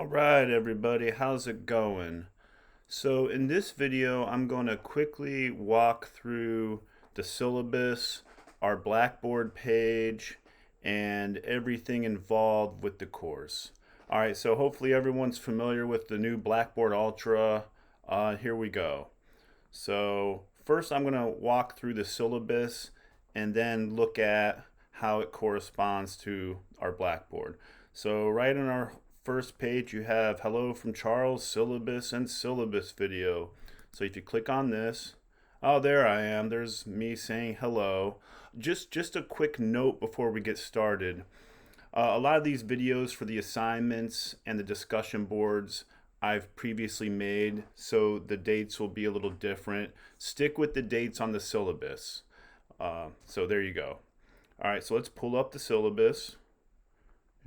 All right, everybody, how's it going? So in this video, I'm going to quickly walk through the syllabus, our Blackboard page, and everything involved with the course. All right, so hopefully everyone's familiar with the new Blackboard Ultra. Here we go. So first I'm going to walk through the syllabus and then look at how it corresponds to our Blackboard. So right on our first page you have hello from Charles, syllabus and syllabus video. So if you click on this, oh, there I am. There's me saying hello. Just a quick note before we get started. A lot of these videos for the assignments and the discussion boards I've previously made, so the dates will be a little different. Stick with the dates on the syllabus. So there you go. All right, so let's pull up the syllabus.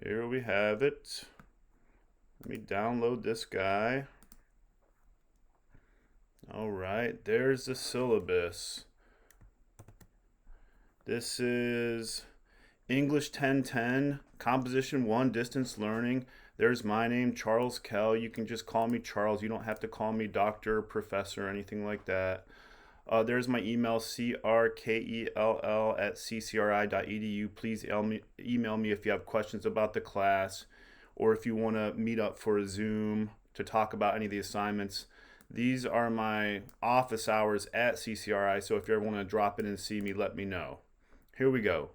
Here we have it. Let me download this guy. All right, there's the syllabus. This is English 1010, Composition 1, Distance Learning. There's my name, Charles Kell. You can just call me Charles. You don't have to call me doctor, professor, or anything like that. There's my email, crkell@ccri.edu. Please email me if you have questions about the class or if you want to meet up for a Zoom to talk about any of the assignments. These are my office hours at CCRI, so if you ever want to drop in and see me, let me know. Here we go.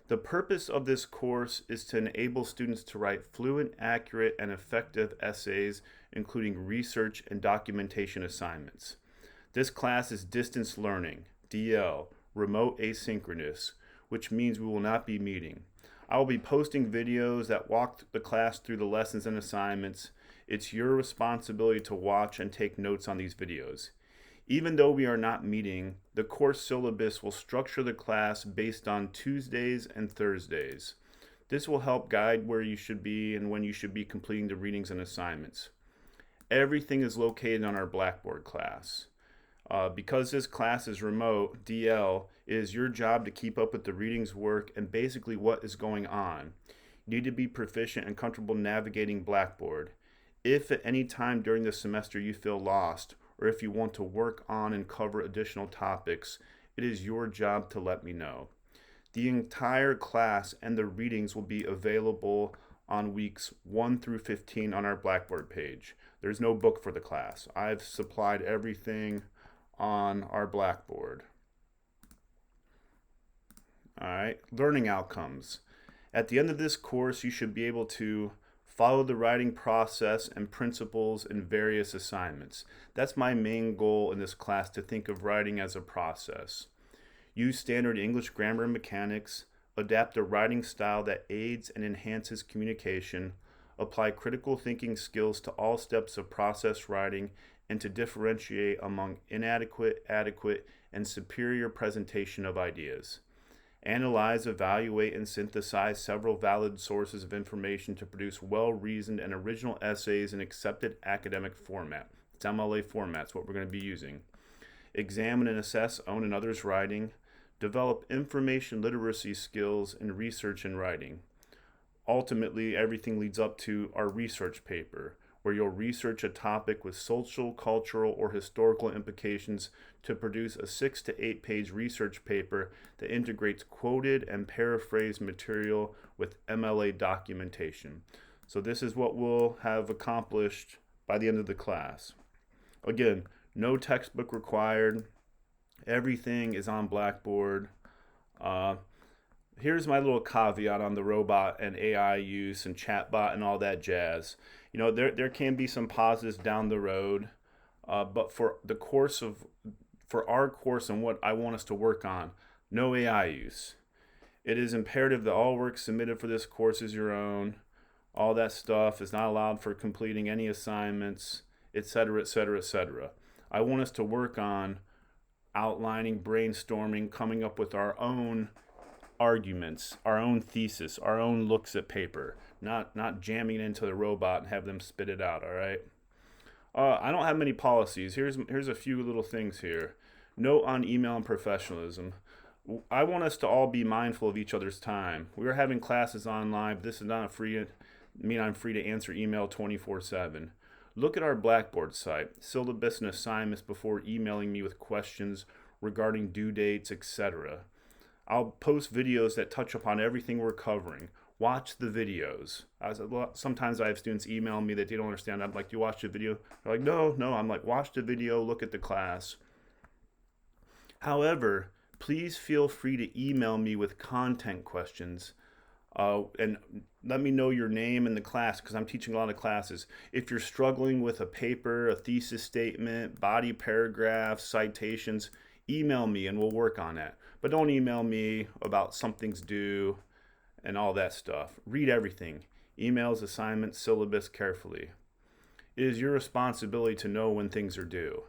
The purpose of this course is to enable students to write fluent, accurate, and effective essays, including research and documentation assignments. This class is distance learning, DL, remote asynchronous, which means we will not be meeting. I will be posting videos that walk the class through the lessons and assignments. It's your responsibility to watch and take notes on these videos. Even though we are not meeting, the course syllabus will structure the class based on Tuesdays and Thursdays. This will help guide where you should be and when you should be completing the readings and assignments. Everything is located on our Blackboard class. Because this class is remote, DL, it is your job to keep up with the readings work and basically what is going on. You need to be proficient and comfortable navigating Blackboard. If at any time during the semester you feel lost, or if you want to work on and cover additional topics, it is your job to let me know. The entire class and the readings will be available on weeks 1 through 15 on our Blackboard page. There's no book for the class. I've supplied everything on our Blackboard. All right, learning outcomes. At the end of this course, you should be able to follow the writing process and principles in various assignments. That's my main goal in this class, to think of writing as a process. Use standard English grammar and mechanics, adapt a writing style that aids and enhances communication, apply critical thinking skills to all steps of process writing, and to differentiate among inadequate, adequate, and superior presentation of ideas. Analyze, evaluate, and synthesize several valid sources of information to produce well-reasoned and original essays in accepted academic format. It's MLA format's what we're going to be using. Examine and assess own and others' writing. Develop information literacy skills in research and writing. Ultimately, everything leads up to our research paper, where you'll research a topic with social, cultural, or historical implications to produce a 6 to 8 page research paper that integrates quoted and paraphrased material with MLA documentation. So this is what we'll have accomplished by the end of the class. Again, no textbook required. Everything is on Blackboard. Here's my little caveat on the robot and AI use and chatbot and all that jazz. You know, there can be some positives down the road, but for our course and what I want us to work on, no AI use. It is imperative that all work submitted for this course is your own. All that stuff is not allowed for completing any assignments, etc., etc., etc. I want us to work on outlining, brainstorming, coming up with our own arguments, our own thesis, our own looks at paper, not jamming it into the robot and have them spit it out. All right. I don't have many policies. Here's a few little things here. Note on email and professionalism. I want us to all be mindful of each other's time. We are having classes online, but this is not a free mean I'm free to answer email 24/7. Look at our Blackboard site, syllabus and assignments before emailing me with questions regarding due dates, etc. I'll post videos that touch upon everything we're covering. Watch the videos. Sometimes I have students email me that they don't understand. I'm like, do you watch the video? They're like, no. I'm like, watch the video, look at the class. However, please feel free to email me with content questions. And let me know your name and the class, because I'm teaching a lot of classes. If you're struggling with a paper, a thesis statement, body paragraphs, citations, email me and we'll work on that. But don't email me about something's due and all that stuff. Read everything. Emails, assignments, syllabus carefully. It is your responsibility to know when things are due.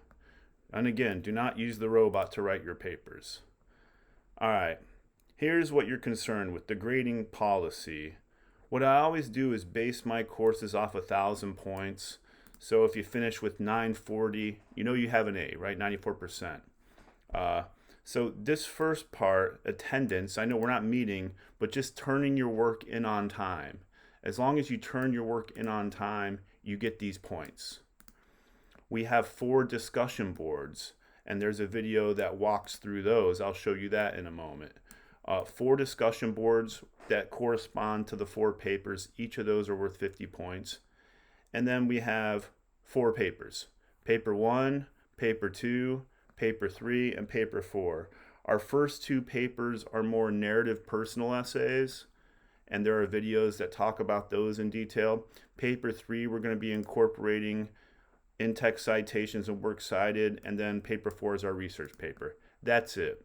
And again, do not use the robot to write your papers. All right. Here's what you're concerned with, the grading policy. What I always do is base my courses off 1,000 points. So if you finish with 940, you know you have an A, right? 94%. So this first part, attendance, I know we're not meeting, but just turning your work in on time. As long as you turn your work in on time, you get these points. We have 4 discussion boards, and there's a video that walks through those. I'll show you that in a moment. 4 discussion boards that correspond to the 4 papers. Each of those are worth 50 points. And then we have 4 papers. Paper 1, Paper 2, Paper 3, and Paper 4. Our first 2 papers are more narrative personal essays, and there are videos that talk about those in detail. Paper 3, we're going to be incorporating in-text citations and works cited, and then Paper 4 is our research paper. That's it.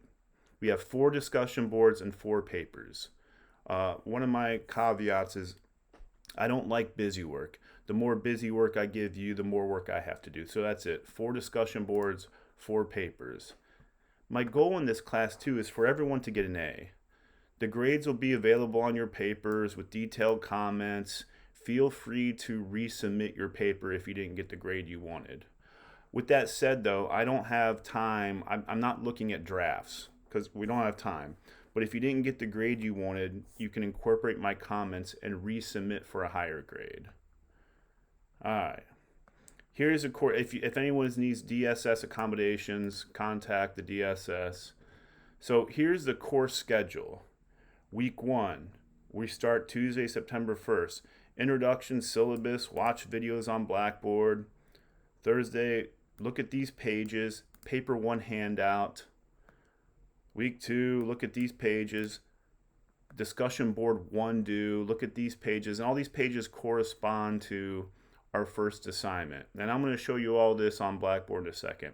We have 4 discussion boards and 4 papers. One of my caveats is I don't like busy work. The more busy work I give you, the more work I have to do. So that's it. 4 discussion boards, 4 papers. My goal in this class too is for everyone to get an A. The grades will be available on your papers with detailed comments. Feel free to resubmit your paper if you didn't get the grade you wanted. With that said though, I don't have time. I'm not looking at drafts because we don't have time. But if you didn't get the grade you wanted, you can incorporate my comments and resubmit for a higher grade. All right. Here's a course. If anyone needs DSS accommodations, contact the DSS. So here's the course schedule. Week 1, we start Tuesday, September 1st. Introduction, syllabus, watch videos on Blackboard. Thursday, look at these pages. Paper 1 handout. Week 2, look at these pages. Discussion board 1 due. Look at these pages. And all these pages correspond to our first assignment. And I'm going to show you all this on Blackboard in a second.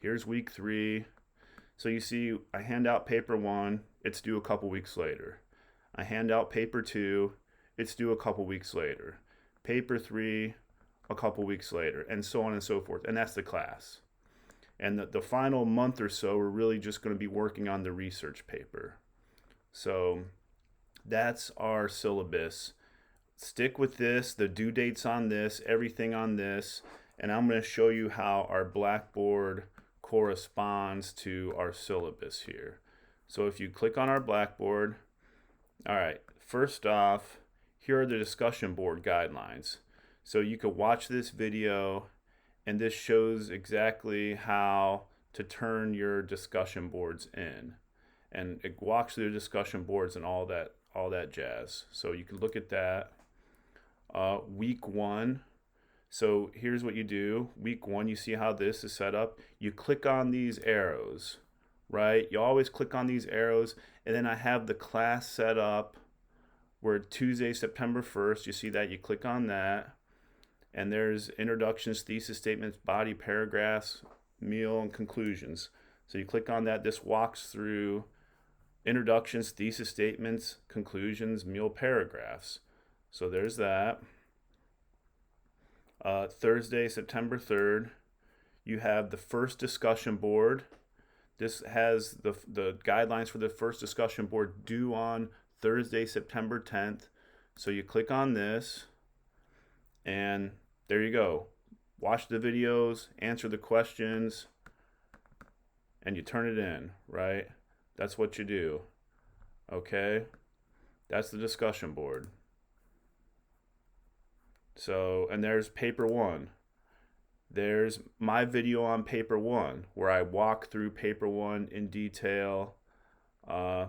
Here's week 3. So you see, I hand out paper 1. It's due a couple weeks later. I hand out paper 2. It's due a couple weeks later. Paper 3, a couple weeks later, and so on and so forth. And that's the class. And the final month or so, we're really just going to be working on the research paper. So that's our syllabus. Stick with this, the due dates on this, everything on this, and I'm going to show you how our Blackboard corresponds to our syllabus here. So if you click on our Blackboard, all right, first off, here are the discussion board guidelines. So you could watch this video, and this shows exactly how to turn your discussion boards in. And it walks through the discussion boards and all that jazz. So you can look at that. Week 1. So here's what you do. Week 1, you see how this is set up. You click on these arrows, right? You always click on these arrows, and then I have the class set up where Tuesday, September 1st, you see that, you click on that, and there's introductions, thesis statements, body paragraphs, meal, and conclusions. So you click on that. This walks through introductions, thesis statements, conclusions, meal paragraphs. So there's that. Thursday, September 3rd, you have the first discussion board. This has the guidelines for the first discussion board due on Thursday, September 10th. So you click on this, and there you go. Watch the videos, answer the questions, and you turn it in, right? That's what you do. Okay? That's the discussion board. So, and there's paper one. There's my video on paper one where I walk through paper one in detail. Uh,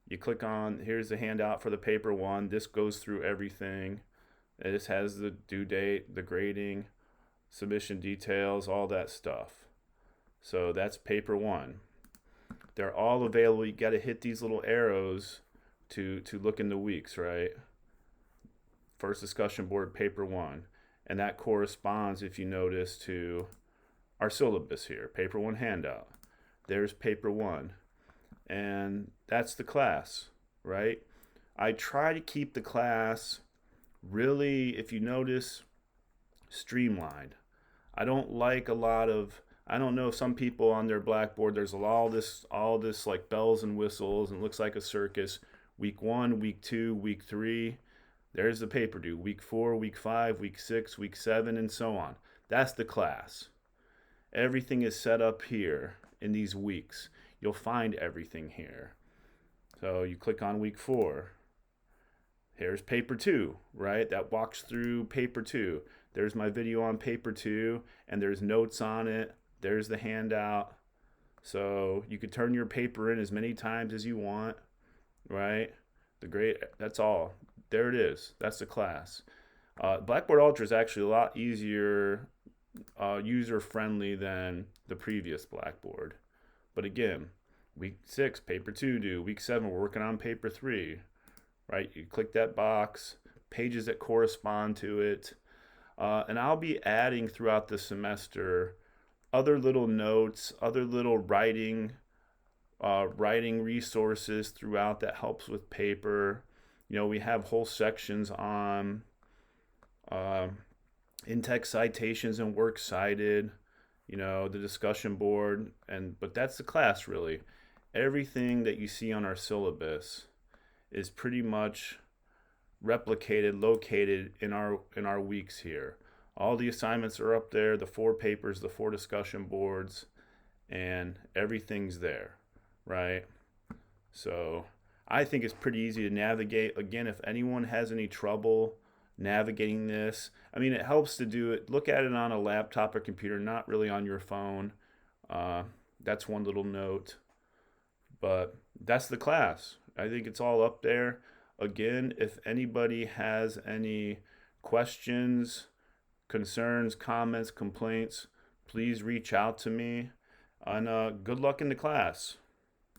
you click on, here's the handout for the paper one. This goes through everything. This has the due date, the grading, submission details, all that stuff. So that's paper one. They're all available. You got to hit these little arrows to look in the weeks, right? First discussion board, paper one. And that corresponds, if you notice, to our syllabus here, paper one handout. There's paper one. And that's the class, right? I try to keep the class really, if you notice, streamlined. I don't like a lot of, I don't know, some people on their Blackboard, there's all this like bells and whistles and looks like a circus. Week one, week two, week three, there's the paper due. Week four, week five, week six, week seven, and so on. That's the class. Everything is set up here in these weeks. You'll find everything here. So you click on week four. Here's paper two, right? That walks through paper two. There's my video on paper two, and there's notes on it. There's the handout. So you could turn your paper in as many times as you want, right? That's all. There it is. That's the class. Blackboard Ultra is actually a lot easier, user-friendly than the previous Blackboard. But again, week 6, paper 2 due. Week 7, we're working on paper 3, right? You click that box, pages that correspond to it. And I'll be adding throughout the semester other little notes, other little writing resources throughout that helps with paper. You know, we have whole sections on in-text citations and works cited, you know, the discussion board, but that's the class really. Everything that you see on our syllabus is pretty much replicated, located in our weeks here. All the assignments are up there, the 4 papers, the 4 discussion boards, and everything's there, right? So I think it's pretty easy to navigate. Again, if anyone has any trouble navigating this, I mean, it helps to do it. Look at it on a laptop or computer, not really on your phone. That's one little note. But that's the class. I think it's all up there. Again, if anybody has any questions, concerns, comments, complaints, please reach out to me. And good luck in the class.